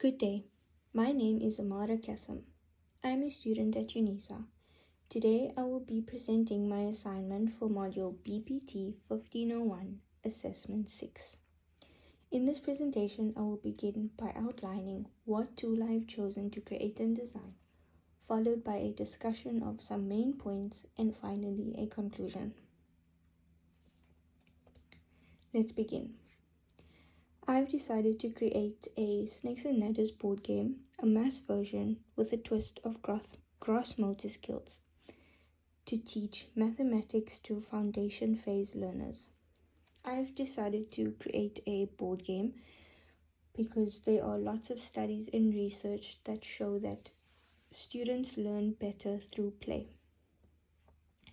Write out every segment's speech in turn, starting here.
Good day. My name is Amara Cassim. I am a student at UNISA. Today I will be presenting my assignment for module BPT 1501 Assessment 6. In this presentation, I will begin by outlining what tool I have chosen to create and design, followed by a discussion of some main points, and finally a conclusion. Let's begin. I've decided to create a Snakes and Ladders board game, a math version with a twist of gross motor skills, to teach mathematics to foundation phase learners. I've decided to create a board game because there are lots of studies and research that show that students learn better through play,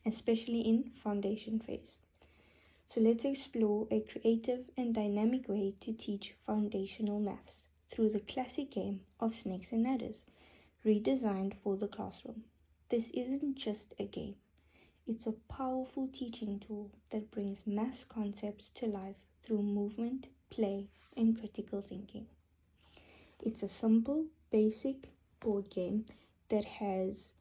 especially in foundation phase. So let's explore a creative and dynamic way to teach foundational maths through the classic game of Snakes and Ladders, redesigned for the classroom. This isn't just a game. It's a powerful teaching tool that brings maths concepts to life through movement, play, and critical thinking. It's a simple, basic board game that has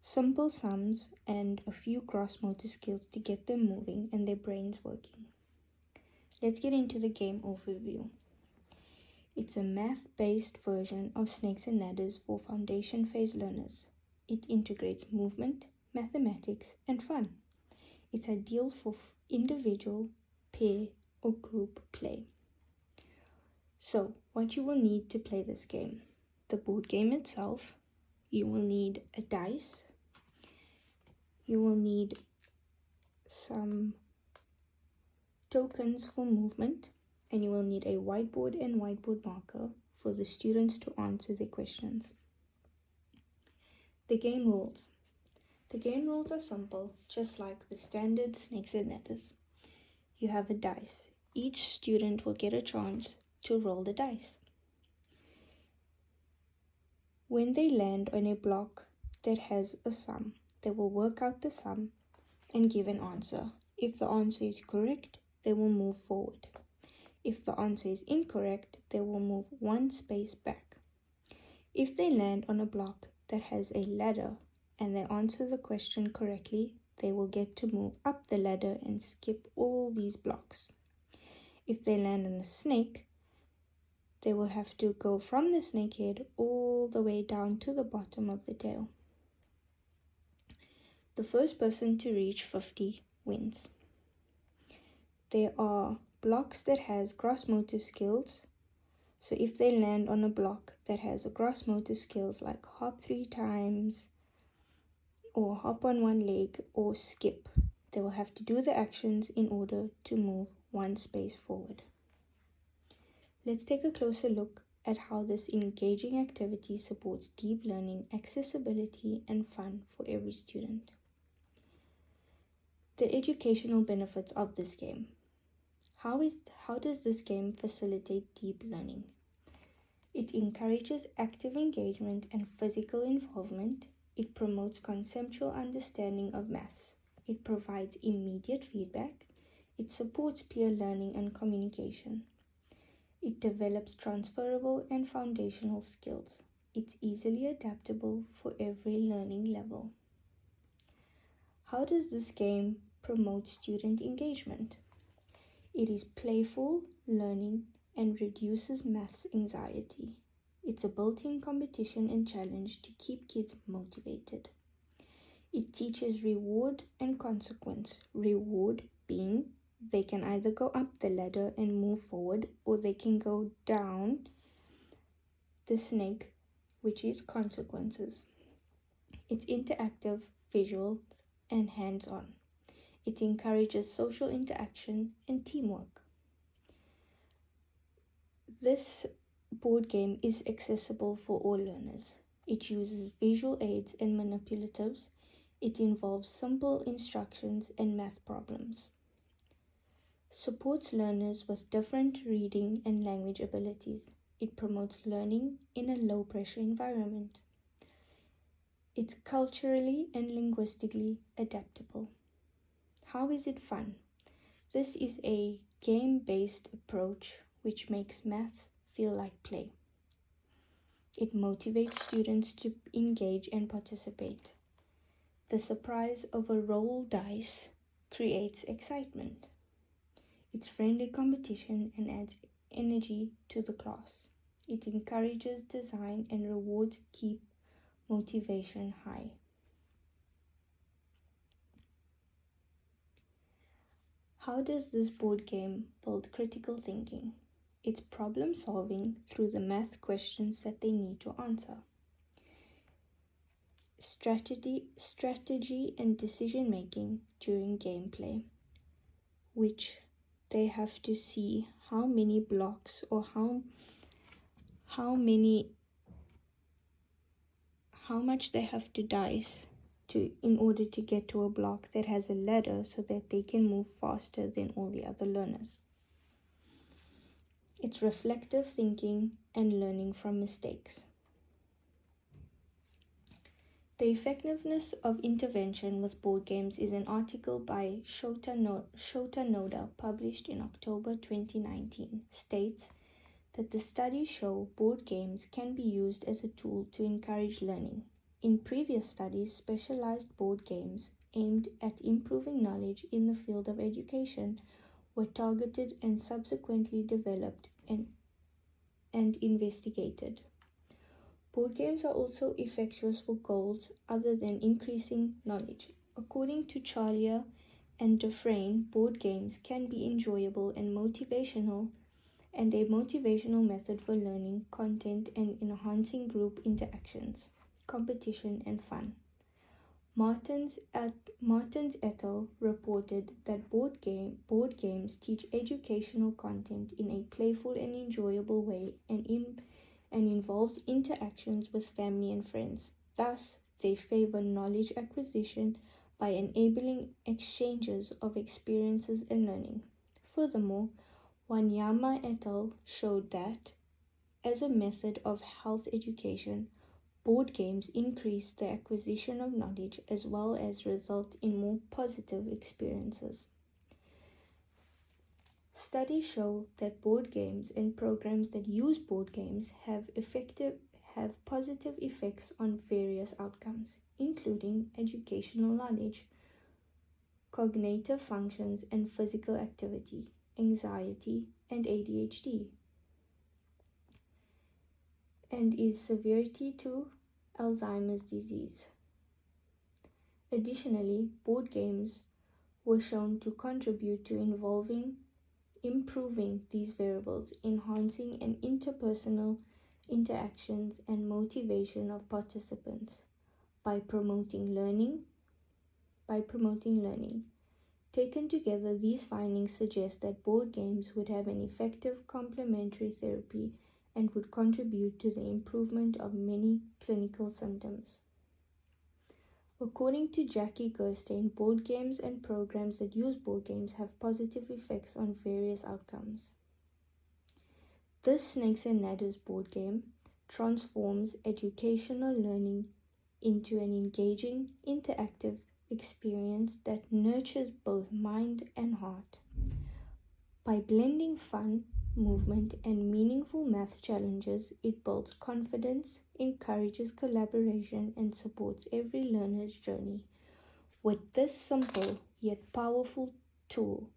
simple sums and a few gross motor skills to get them moving and their brains working. Let's get into the game overview. It's a math-based version of Snakes and Ladders for foundation phase learners. It integrates movement, mathematics, and fun. It's ideal for individual, pair, or group play. So, what you will need to play this game: the board game itself. You will need a dice. You will need some tokens for movement, and you will need a whiteboard and whiteboard marker for the students to answer their questions. The game rules. The game rules are simple, just like the standard Snakes and Ladders. You have a dice. Each student will get a chance to roll the dice. When they land on a block that has a sum, they will work out the sum and give an answer. If the answer is correct, they will move forward. If the answer is incorrect, they will move one space back. If they land on a block that has a ladder and they answer the question correctly, they will get to move up the ladder and skip all these blocks. If they land on a snake, they will have to go from the snake head all the way down to the bottom of the tail. The first person to reach 50 wins. There are blocks that has gross motor skills. So if they land on a block that has a gross motor skills like hop 3 times, or hop on one leg, or skip, they will have to do the actions in order to move one space forward. Let's take a closer look at how this engaging activity supports deep learning, accessibility, and fun for every student. The educational benefits of this game. How does this game facilitate deep learning? It encourages active engagement and physical involvement. It promotes conceptual understanding of maths. It provides immediate feedback. It supports peer learning and communication. It develops transferable and foundational skills. It's easily adaptable for every learning level. How does this game promote student engagement? It is playful, learning, and reduces maths anxiety. It's a built-in competition and challenge to keep kids motivated. It teaches reward and consequence. Reward being they can either go up the ladder and move forward, or they can go down the snake, which is consequences. It's interactive, visual, and hands-on. It encourages social interaction and teamwork. This board game is accessible for all learners. It uses visual aids and manipulatives. It involves simple instructions and math problems. Supports learners with different reading and language abilities. It promotes learning in a low-pressure environment. It's culturally and linguistically adaptable. How is it fun? This is a game-based approach which makes math feel like play. It motivates students to engage and participate. The surprise of a roll dice creates excitement. It's friendly competition and adds energy to the class. It encourages design and rewards keep motivation high. How does this board game build critical thinking? It's problem solving through the math questions that they need to answer. Strategy and decision making during gameplay, which they have to see how many blocks or how much they have to dice in order to get to a block that has a ladder so that they can move faster than all the other learners. It's reflective thinking and learning from mistakes. The effectiveness of intervention with board games is an article by Shota Noda published in October 2019, states that the studies show board games can be used as a tool to encourage learning. In previous studies, specialized board games aimed at improving knowledge in the field of education were targeted and subsequently developed and investigated. Board games are also effectuous for goals other than increasing knowledge. According to Charlier and Dufresne, board games can be enjoyable and motivational and a motivational method for learning content and enhancing group interactions, competition, and fun. Martins et al. Reported that board games teach educational content in a playful and enjoyable way and involves interactions with family and friends. Thus, they favor knowledge acquisition by enabling exchanges of experiences and learning. Furthermore, Wanyama et al. Showed that, as a method of health education, board games increase the acquisition of knowledge as well as result in more positive experiences. Studies show that board games and programs that use board games have positive effects on various outcomes, including educational knowledge, cognitive functions and physical activity, anxiety, and ADHD, and is severity to Alzheimer's disease. Additionally, board games were shown to contribute to improving these variables, enhancing an interpersonal interactions and motivation of participants by promoting learning. Taken together, these findings suggest that board games would have an effective complementary therapy and would contribute to the improvement of many clinical symptoms. According to Jackie Gerstein, board games and programs that use board games have positive effects on various outcomes. This Snakes and Ladders board game transforms educational learning into an engaging, interactive experience that nurtures both mind and heart. By blending fun, movement, and meaningful math challenges, it builds confidence, encourages collaboration, and supports every learner's journey. With this simple yet powerful tool,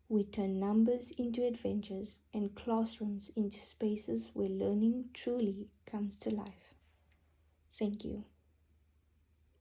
we turn numbers into adventures and classrooms into spaces where learning truly comes to life. Thank you.